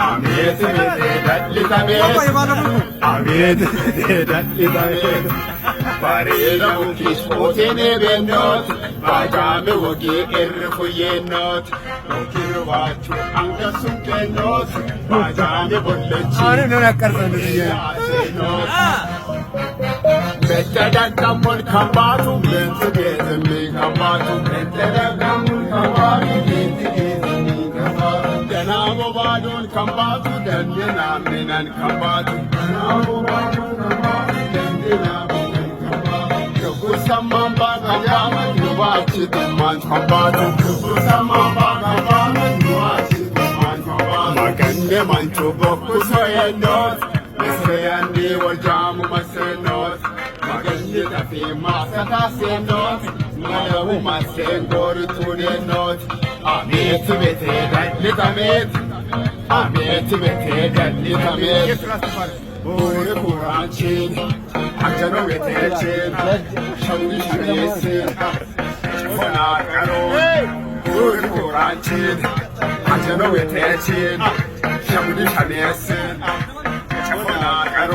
አቤት ደልታቤት አቤት ደልታቤት ባሬለው ኪስፖቴኔ ቤኖት ባጃሜ ወጌ ኤርፉዬኖት ኦኪርባቹ አንገሱም ቄኖት ባጃሜ ቦለች ነው ያቀርጸልኝ መተዳዳሙን ከባቱ ለትቤትም ከባቱ መተዳዳሙን ከባቱ ደናሞ ባዶን ከባቱ ደንደና ምናን ከባቱ ደናሞ ባዶን ከባቱ ደንደና ምናን ከባቱ ኩሰማን ባጋያመ ዩባች ተማን ከባቱ ኩሰማን ባጋያመ ዩባች ተማን ከባቱ ማገንደ ማንቾ በኩሰየኖት መስያንዲ ወጃሙ መስኖት ማገንደ ተፊ ማሰታሴኖት ማለቡ ማሰንጎርቱኔኖት አቤት ቤቴ ደልታሜት አቤት ቤቴ ደልታሜት ቡር ቡራችን አጀሮ ቤቴችን ሸዊሽኔስን ጨፈናቀሮ ቡር ቡራችን አጀሮ ቤቴችን ሸዊሽኔስን ጨፈናቀሮ